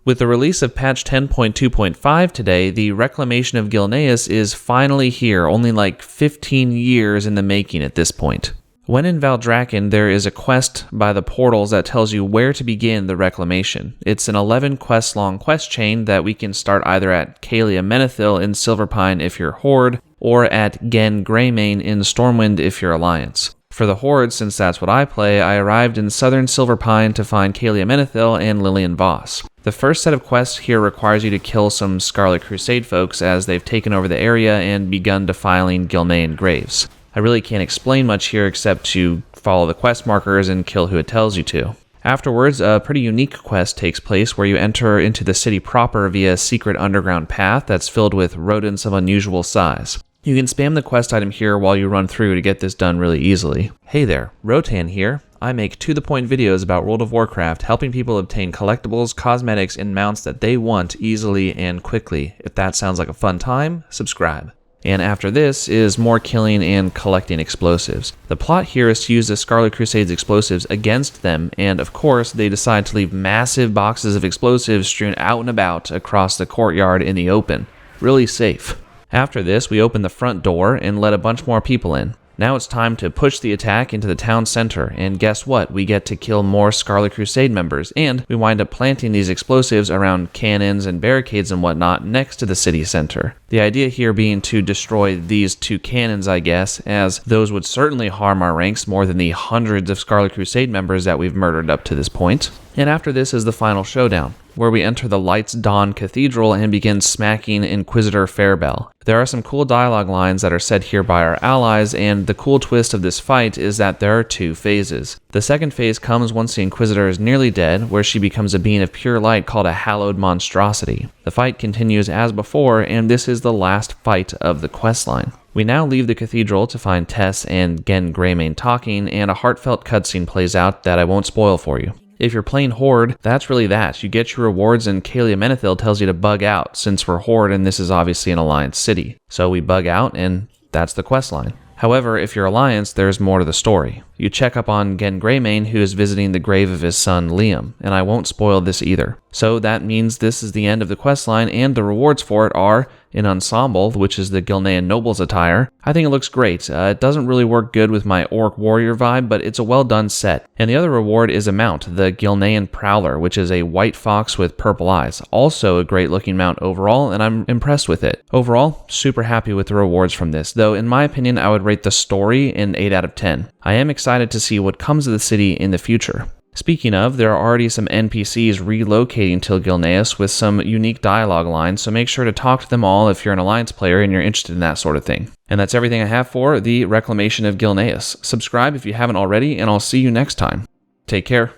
With the release of patch 10.2.5 today, the Reclamation of Gilneas is finally here, only like 15 years in the making at this point. When in Valdrakken, there is a quest by the portals that tells you where to begin the reclamation. It's an 11 quest long quest chain that we can start either at Calia Menethil in Silverpine if you're Horde, or at Gen Greymane in Stormwind if you're Alliance. For the Horde, since that's what I play, I arrived in southern Silverpine to find Calia Menethil and Lillian Voss. The first set of quests here requires you to kill some Scarlet Crusade folks as they've taken over the area and begun defiling Gilnean graves. I really can't explain much here except to follow the quest markers and kill who it tells you to. Afterwards, a pretty unique quest takes place where you enter into the city proper via a secret underground path that's filled with rodents of unusual size. You can spam the quest item here while you run through to get this done really easily. Hey there, Rotan here. I make to-the-point videos about World of Warcraft, helping people obtain collectibles, cosmetics, and mounts that they want easily and quickly. If that sounds like a fun time, subscribe. And after this is more killing and collecting explosives. The plot here is to use the Scarlet Crusade's explosives against them, and of course they decide to leave massive boxes of explosives strewn out and about across the courtyard in the open. Really safe. After this, we open the front door and let a bunch more people in. Now it's time to push the attack into the town center, and guess what? We get to kill more Scarlet Crusade members, and we wind up planting these explosives around cannons and barricades and whatnot next to the city center. The idea here being to destroy these two cannons, I guess, as those would certainly harm our ranks more than the hundreds of Scarlet Crusade members that we've murdered up to this point. And after this is the final showdown, where we enter the Light's Dawn Cathedral and begin smacking Inquisitor Fairbell. There are some cool dialogue lines that are said here by our allies, and the cool twist of this fight is that there are two phases. The second phase comes once the Inquisitor is nearly dead, where she becomes a being of pure light called a hallowed monstrosity. The fight continues as before, and this is the last fight of the questline. We now leave the cathedral to find Tess and Gen Greymane talking, and a heartfelt cutscene plays out that I won't spoil for you. If you're playing Horde, that's really that. You get your rewards and Calia Menethil tells you to bug out, since we're Horde and this is obviously an Alliance city. So we bug out and that's the questline. However, if you're Alliance, there's more to the story. You check up on Gen Greymane, who is visiting the grave of his son Liam, and I won't spoil this either. So that means this is the end of the questline, and the rewards for it are an ensemble, which is the Gilnean Noble's attire. I think it looks great. It doesn't really work good with my Orc Warrior vibe, but it's a well done set. And the other reward is a mount, the Gilnean Prowler, which is a white fox with purple eyes. Also a great looking mount overall, and I'm impressed with it. Overall, super happy with the rewards from this, though in my opinion I would rate the story an 8 out of 10. I am excited to see what comes of the city in the future. Speaking of, there are already some NPCs relocating to Gilneas with some unique dialogue lines, so make sure to talk to them all if you're an Alliance player and you're interested in that sort of thing. And that's everything I have for the Reclamation of Gilneas. Subscribe if you haven't already, and I'll see you next time. Take care.